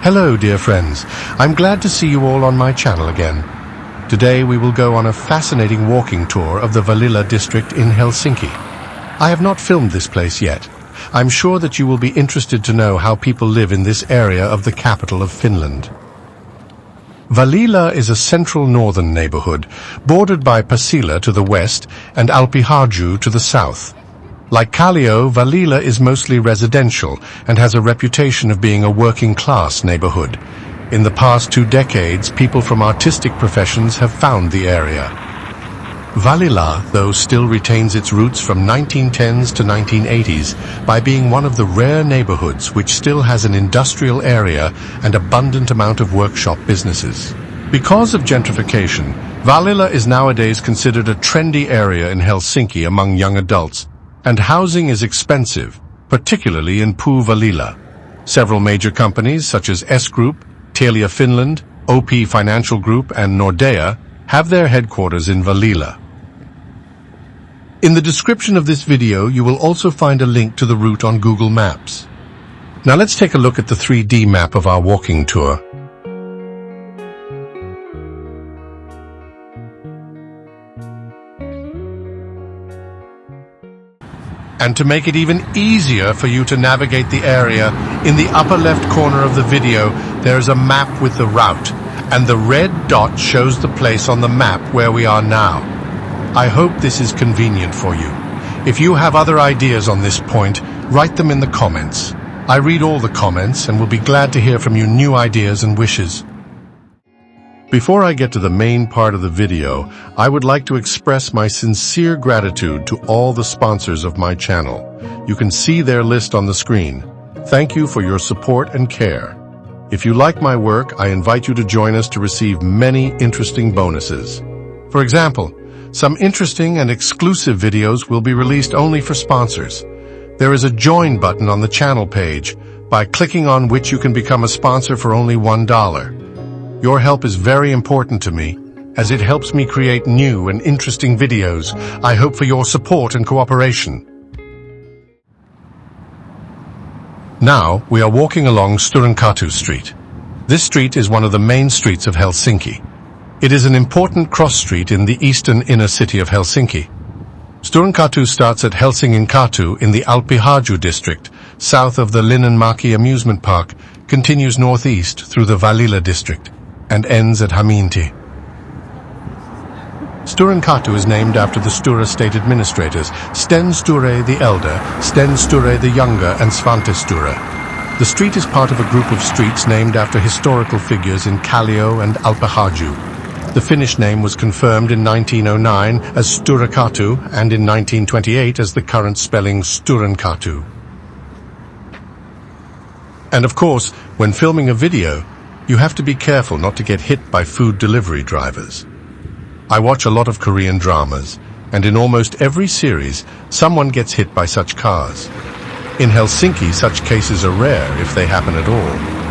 Hello, dear friends. I'm glad to see you all on my channel again. Today we will go on a fascinating walking tour of the Vallila district in Helsinki. I have not filmed this place yet. I'm sure that you will be interested to know how people live in this area of the capital of Finland. Vallila is a central northern neighborhood, bordered by Pasila to the west and Alpihaju to the south. Like Kallio, Vallila is mostly residential and has a reputation of being a working-class neighborhood. In the past 2 decades, people from artistic professions have found the area. Vallila, though, still retains its roots from 1910s to 1980s by being one of the rare neighborhoods which still has an industrial area and abundant amount of workshop businesses. Because of gentrification, Vallila is nowadays considered a trendy area in Helsinki among young adults, and housing is expensive, particularly in Vallila. Several major companies such as S Group, Telia Finland, OP Financial Group and Nordea have their headquarters in Vallila. In the description of this video, you will also find a link to the route on Google Maps. Now let's take a look at the 3D map of our walking tour. And to make it even easier for you to navigate the area, in the upper left corner of the video, there is a map with the route, and the red dot shows the place on the map where we are now. I hope this is convenient for you. If you have other ideas on this point, write them in the comments. I read all the comments and will be glad to hear from you new ideas and wishes. Before I get to the main part of the video, I would like to express my sincere gratitude to all the sponsors of my channel. You can see their list on the screen. Thank you for your support and care. If you like my work, I invite you to join us to receive many interesting bonuses. For example, some interesting and exclusive videos will be released only for sponsors. There is a join button on the channel page, by clicking on which you can become a sponsor for only $1. Your help is very important to me, as it helps me create new and interesting videos. I hope for your support and cooperation. Now, we are walking along Sturenkatu Street. This street is one of the main streets of Helsinki. It is an important cross street in the eastern inner city of Helsinki. Sturenkatu starts at Helsinginkatu in the Alpihaju district, south of the Linnanmäki amusement park, continues northeast through the Vallila district, and ends at Haminti. Sturenkatu is named after the Sture state administrators, Sten Sture the Elder, Sten Sture the Younger, and Svante Sture. The street is part of a group of streets named after historical figures in Kallio and Alpihaju. The Finnish name was confirmed in 1909 as Sturekatu and in 1928 as the current spelling Sturenkatu. And of course, when filming a video, you have to be careful not to get hit by food delivery drivers. I watch a lot of Korean dramas, and in almost every series, someone gets hit by such cars. In Helsinki, such cases are rare if they happen at all.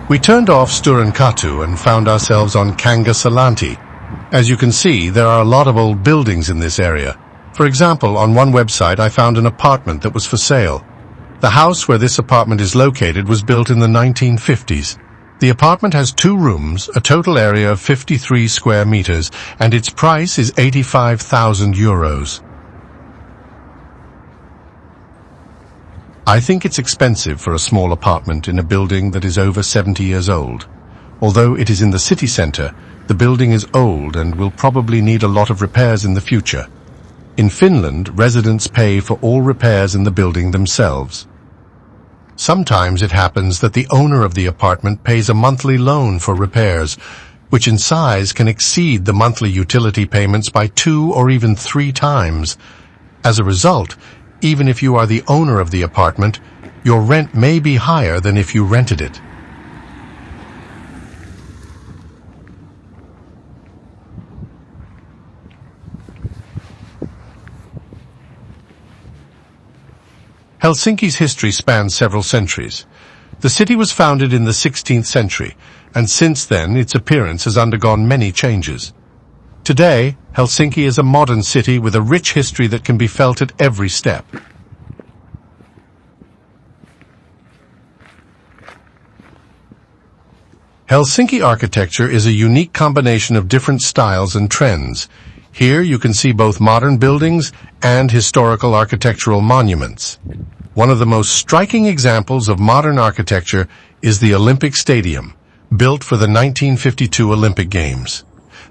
We turned off Sturenkatu and found ourselves on Kangasalanti. As you can see, there are a lot of old buildings in this area. For example, on one website I found an apartment that was for sale. The house where this apartment is located was built in the 1950s. The apartment has 2 rooms, a total area of 53 square meters, and its price is 85,000 euros. I think it's expensive for a small apartment in a building that is over 70 years old. Although it is in the city center, the building is old and will probably need a lot of repairs in the future. In Finland, residents pay for all repairs in the building themselves. Sometimes it happens that the owner of the apartment pays a monthly loan for repairs, which in size can exceed the monthly utility payments by 2 or even 3 times. As a result, even if you are the owner of the apartment, your rent may be higher than if you rented it. Helsinki's history spans several centuries. The city was founded in the 16th century, and since then its appearance has undergone many changes. Today, Helsinki is a modern city with a rich history that can be felt at every step. Helsinki architecture is a unique combination of different styles and trends. Here you can see both modern buildings and historical architectural monuments. One of the most striking examples of modern architecture is the Olympic Stadium, built for the 1952 Olympic Games.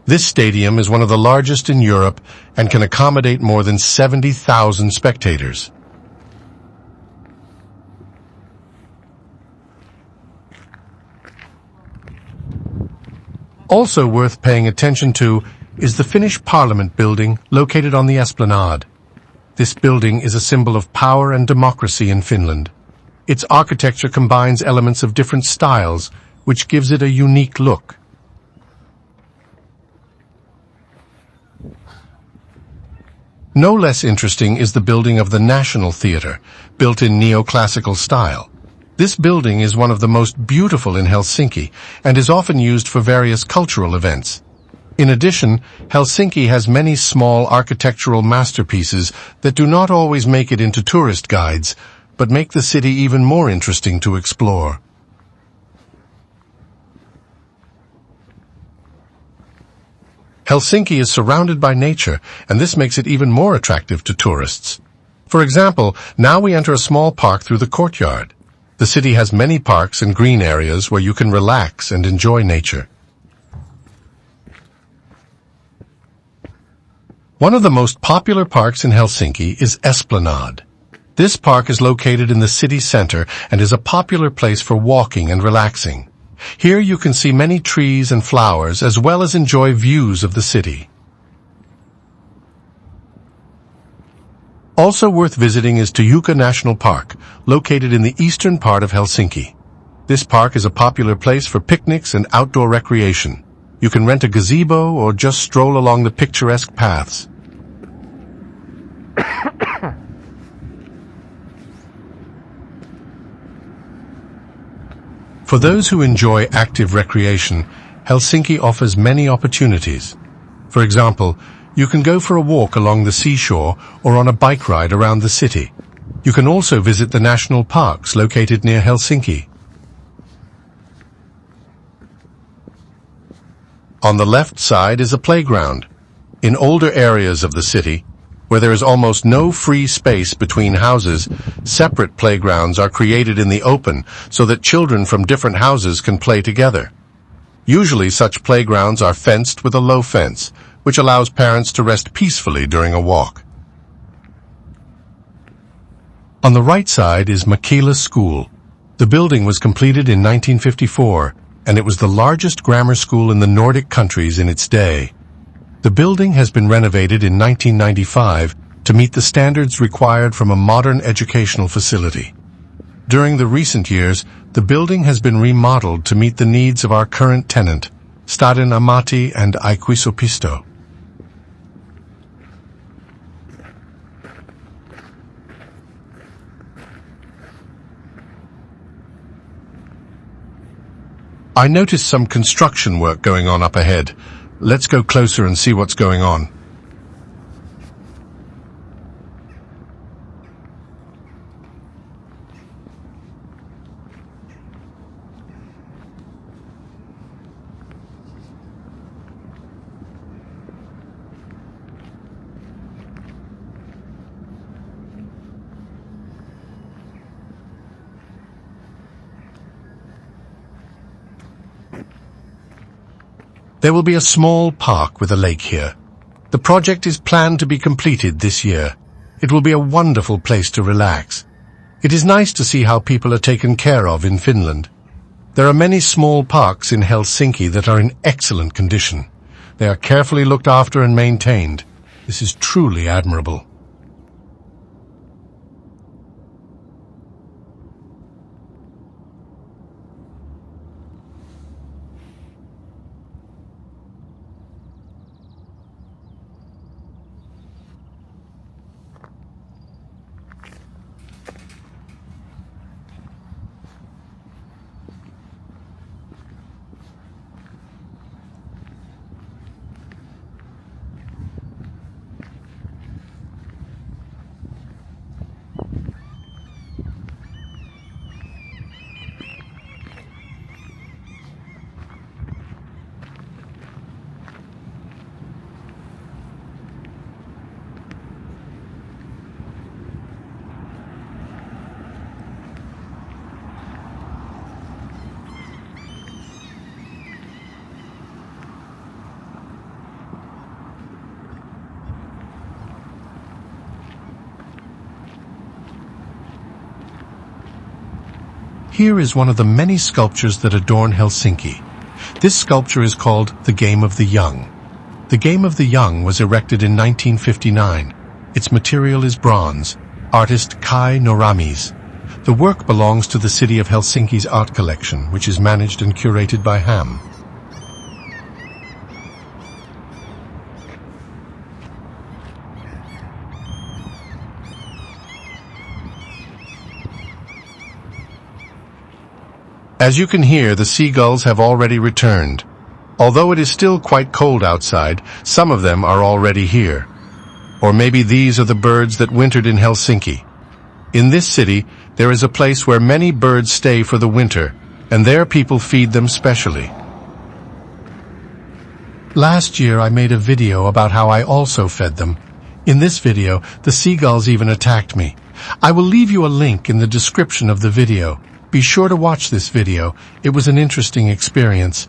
This stadium is one of the largest in Europe and can accommodate more than 70,000 spectators. Also worth paying attention to is the Finnish Parliament building located on the Esplanade. This building is a symbol of power and democracy in Finland. Its architecture combines elements of different styles, which gives it a unique look. No less interesting is the building of the National Theatre, built in neoclassical style. This building is one of the most beautiful in Helsinki and is often used for various cultural events. In addition, Helsinki has many small architectural masterpieces that do not always make it into tourist guides, but make the city even more interesting to explore. Helsinki is surrounded by nature, and this makes it even more attractive to tourists. For example, now we enter a small park through the courtyard. The city has many parks and green areas where you can relax and enjoy nature. One of the most popular parks in Helsinki is Esplanade. This park is located in the city center and is a popular place for walking and relaxing. Here you can see many trees and flowers as well as enjoy views of the city. Also worth visiting is Tujuka National Park, located in the eastern part of Helsinki. This park is a popular place for picnics and outdoor recreation. You can rent a gazebo or just stroll along the picturesque paths. For those who enjoy active recreation, Helsinki offers many opportunities. For example, you can go for a walk along the seashore or on a bike ride around the city. You can also visit the national parks located near Helsinki. On the left side is a playground. In older areas of the city, where there is almost no free space between houses, separate playgrounds are created in the open so that children from different houses can play together. Usually such playgrounds are fenced with a low fence, which allows parents to rest peacefully during a walk. On the right side is Mäkelä School. The building was completed in 1954, and it was the largest grammar school in the Nordic countries in its day. The building has been renovated in 1995 to meet the standards required from a modern educational facility. During the recent years, the building has been remodeled to meet the needs of our current tenant, Staden Amatti and Aikuisopisto. I noticed some construction work going on up ahead. Let's go closer and see what's going on. There will be a small park with a lake here. The project is planned to be completed this year. It will be a wonderful place to relax. It is nice to see how people are taken care of in Finland. There are many small parks in Helsinki that are in excellent condition. They are carefully looked after and maintained. This is truly admirable. Here is one of the many sculptures that adorn Helsinki. This sculpture is called The Game of the Young. The Game of the Young was erected in 1959. Its material is bronze. Artist Kai Noramies. The work belongs to the city of Helsinki's art collection, which is managed and curated by HAM. As you can hear, the seagulls have already returned. Although it is still quite cold outside, some of them are already here. Or maybe these are the birds that wintered in Helsinki. In this city, there is a place where many birds stay for the winter, and there people feed them specially. Last year I made a video about how I also fed them. In this video, the seagulls even attacked me. I will leave you a link in the description of the video. Be sure to watch this video. It was an interesting experience.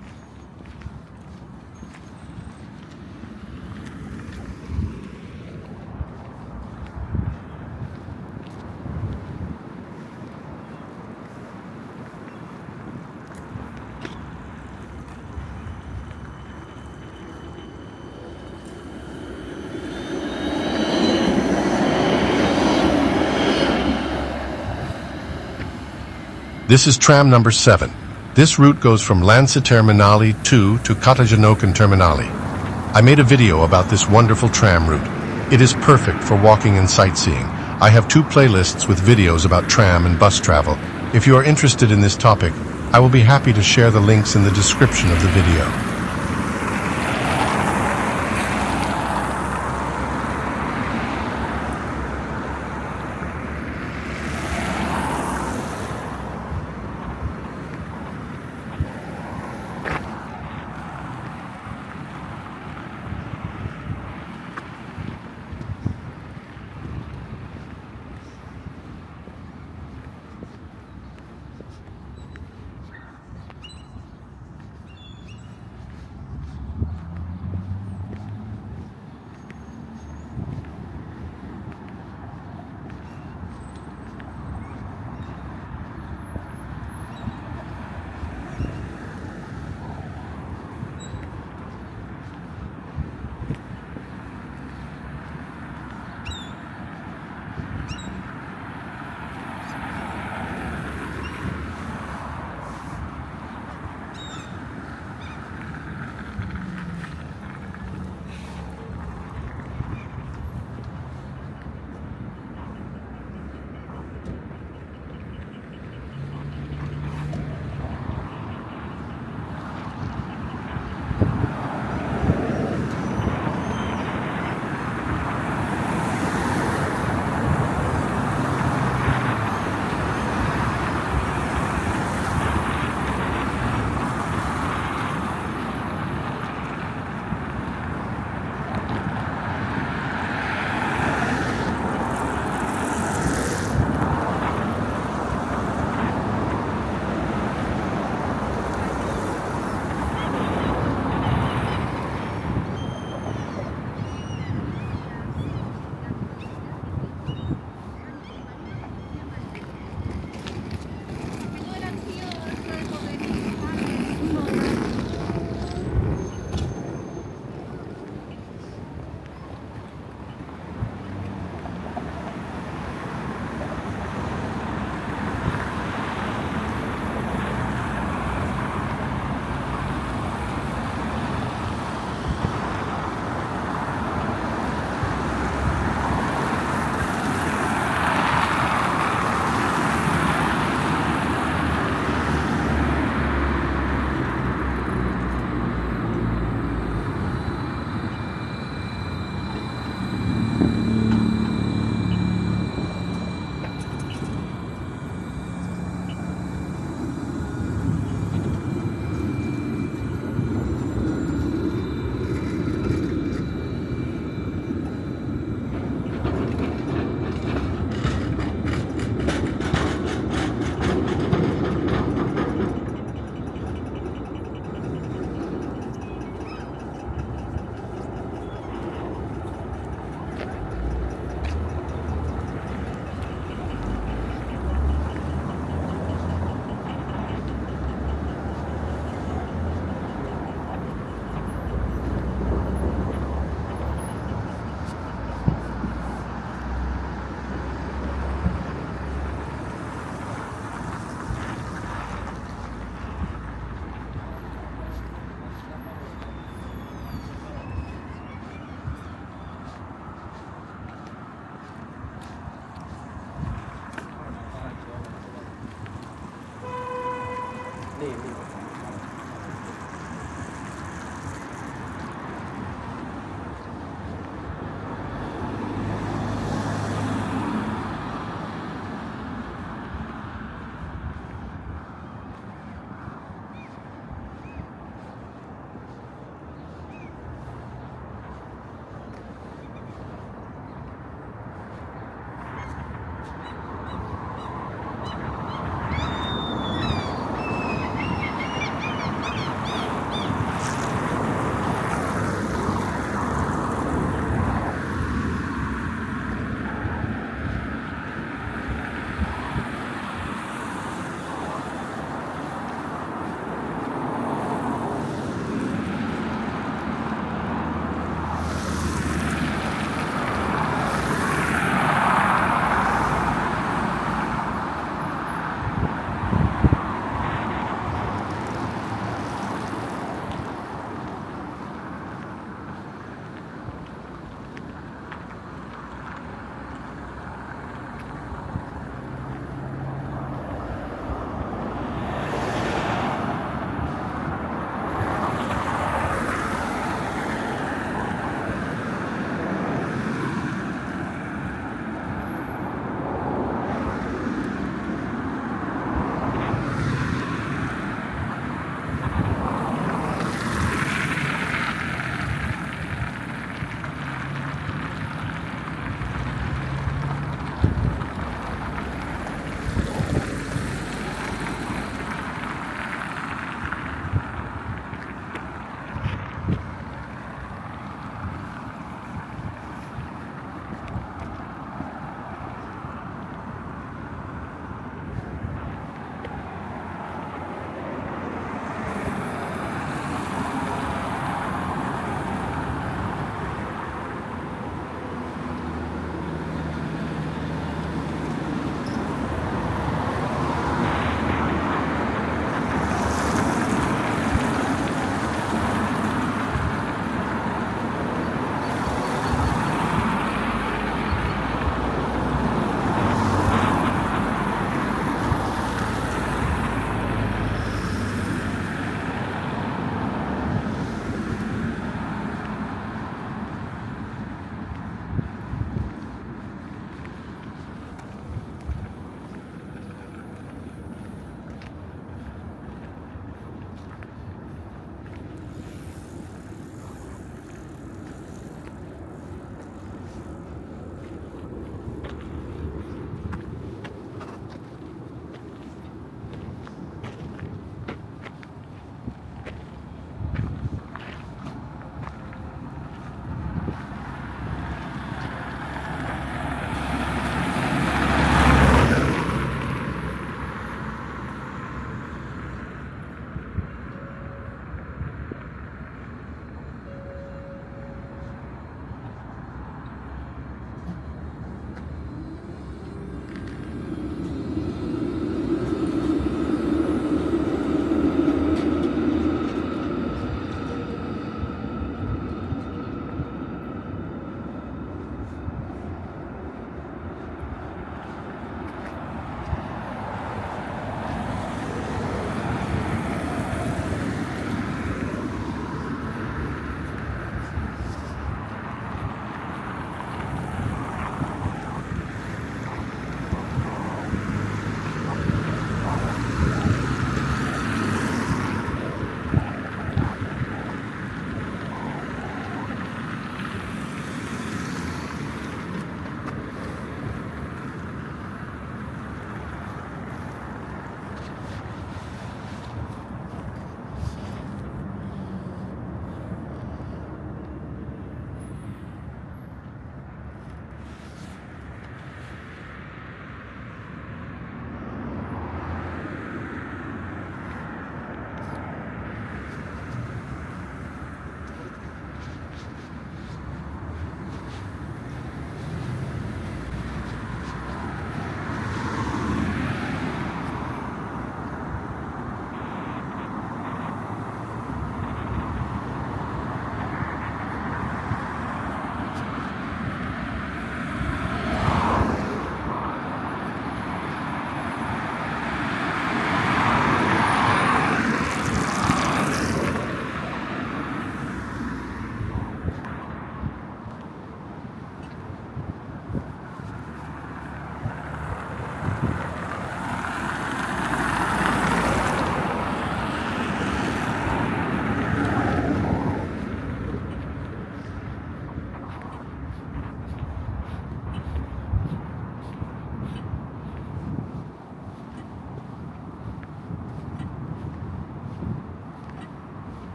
This is tram number 7. This route goes from Länsi-Terminaali 2 to Katajanokan Terminaali. I made a video about this wonderful tram route. It is perfect for walking and sightseeing. I have 2 playlists with videos about tram and bus travel. If you are interested in this topic, I will be happy to share the links in the description of the video.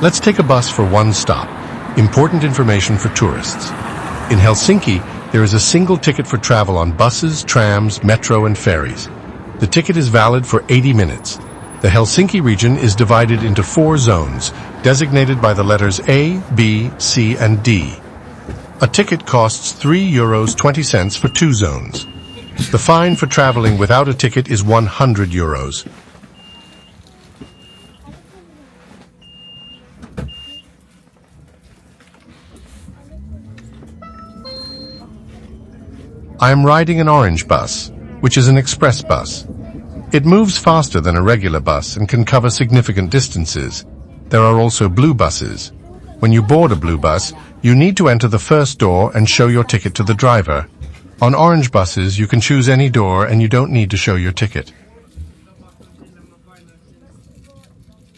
Let's take a bus for one stop. Important information for tourists. In Helsinki, there is a single ticket for travel on buses, trams, metro, and ferries. The ticket is valid for 80 minutes. The Helsinki region is divided into 4 zones, designated by the letters A, B, C, and D. A ticket costs €3.20 for 2 zones. The fine for traveling without a ticket is €100. I am riding an orange bus, which is an express bus. It moves faster than a regular bus and can cover significant distances. There are also blue buses. When you board a blue bus, you need to enter the first door and show your ticket to the driver. On orange buses, you can choose any door and you don't need to show your ticket.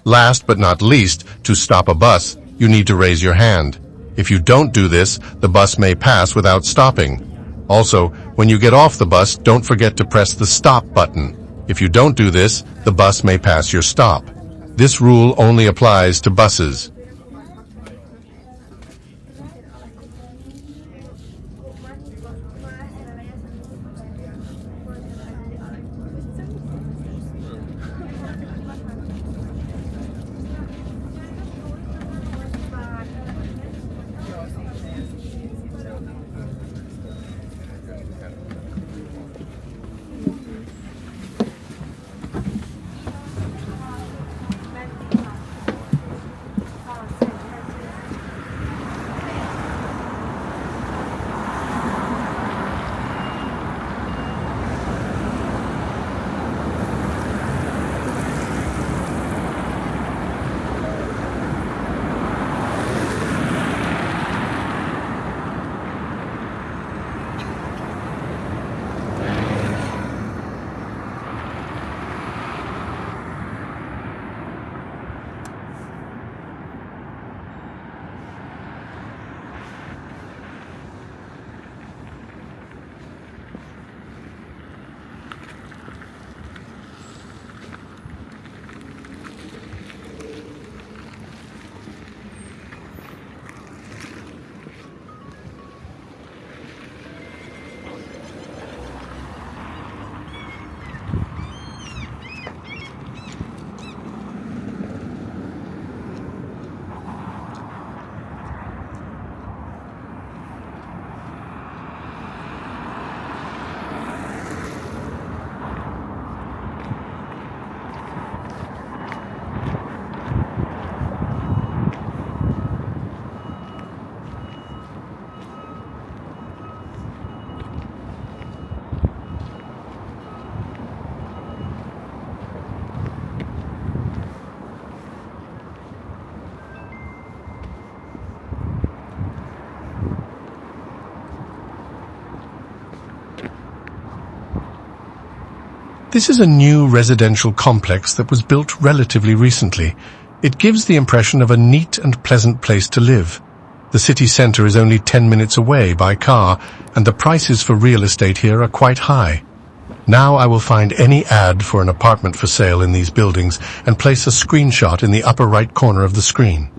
Last but not least, to stop a bus, you need to raise your hand. If you don't do this, the bus may pass without stopping. Also, when you get off the bus, don't forget to press the stop button. If you don't do this, the bus may pass your stop. This rule only applies to buses. This is a new residential complex that was built relatively recently. It gives the impression of a neat and pleasant place to live. The city centre is only 10 minutes away by car, and the prices for real estate here are quite high. Now I will find any ad for an apartment for sale in these buildings and place a screenshot in the upper right corner of the screen.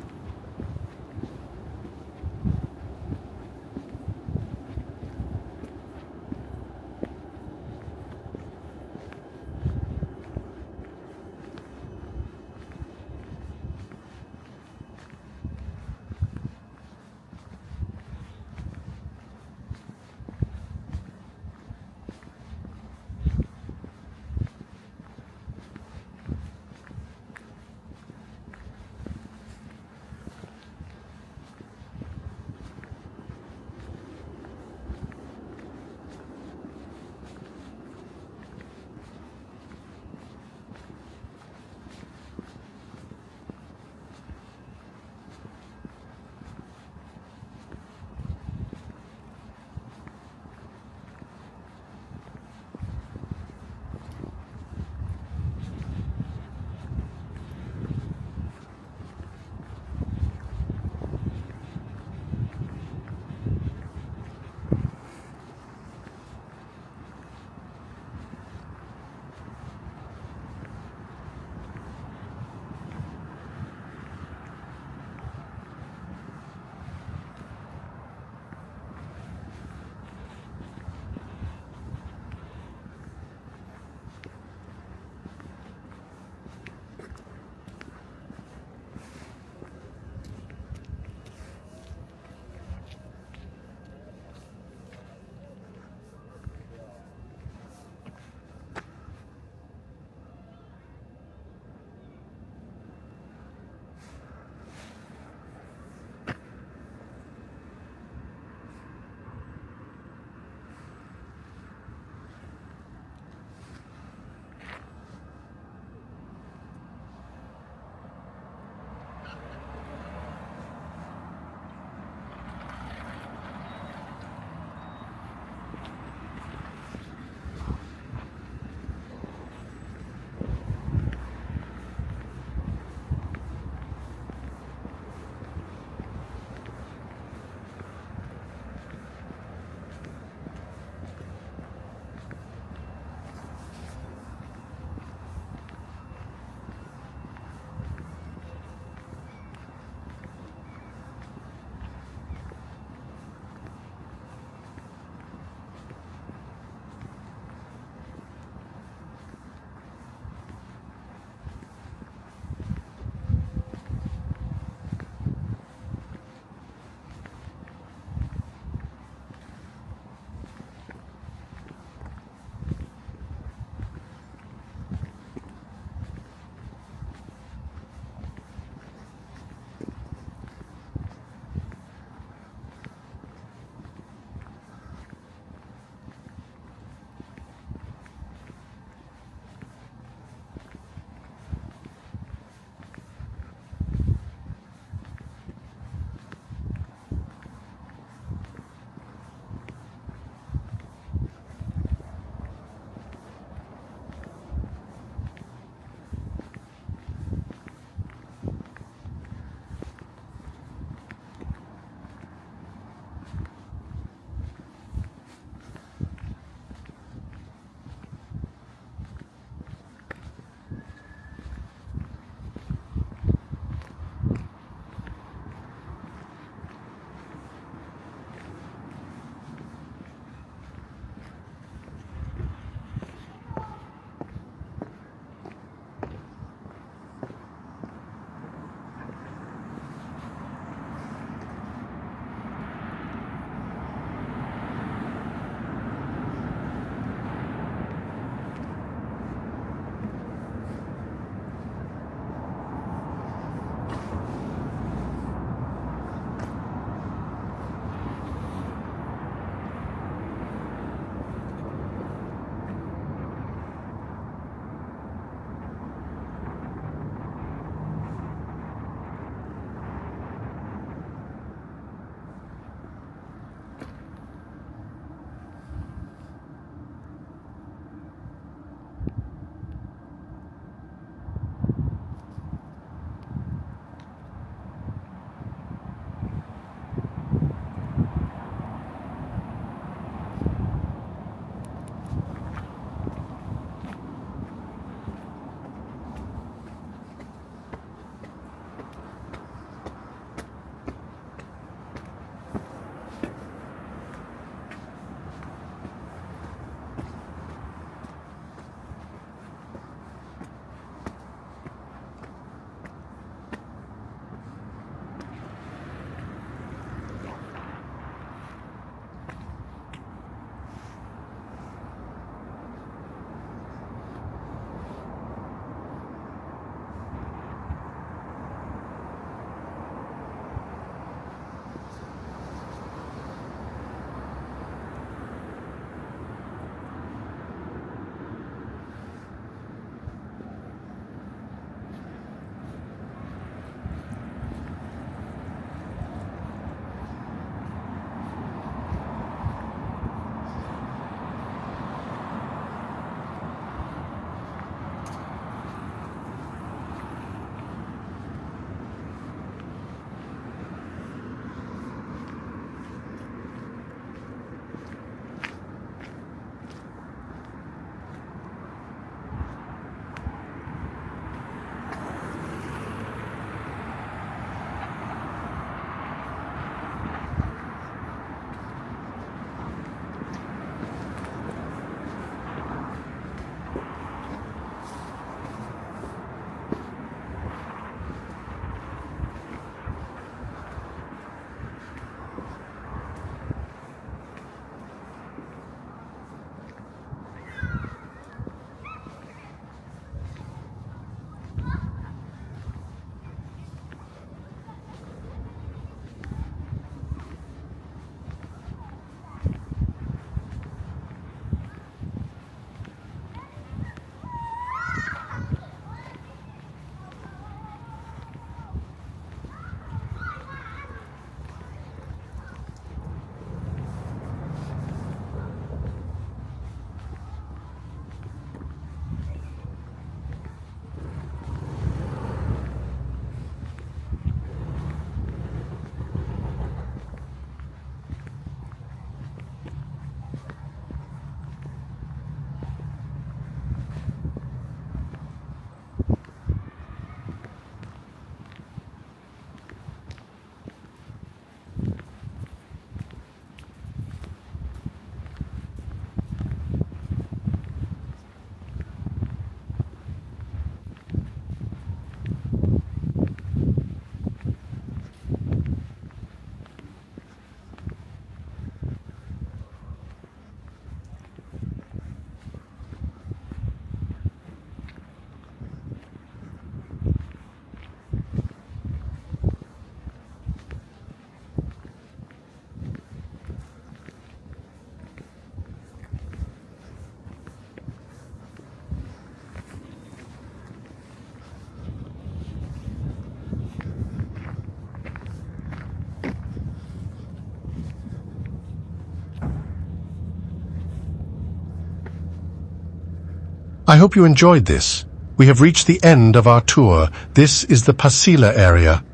I hope you enjoyed this. We have reached the end of our tour. This is the Pasila area.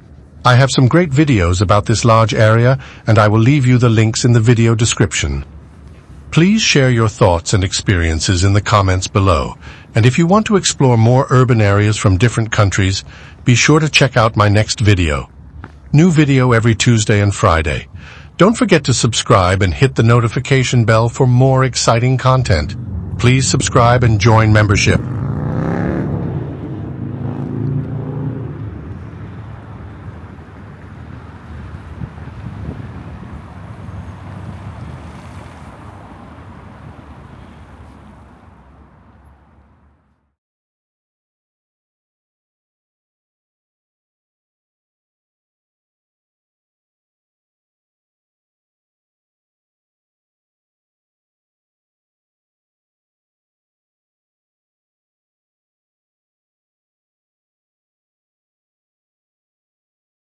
I have some great videos about this large area, and I will leave you the links in the video description. Please share your thoughts and experiences in the comments below. And if you want to explore more urban areas from different countries, be sure to check out my next video. New video every Tuesday and Friday. Don't forget to subscribe and hit the notification bell for more exciting content. Please subscribe and join membership.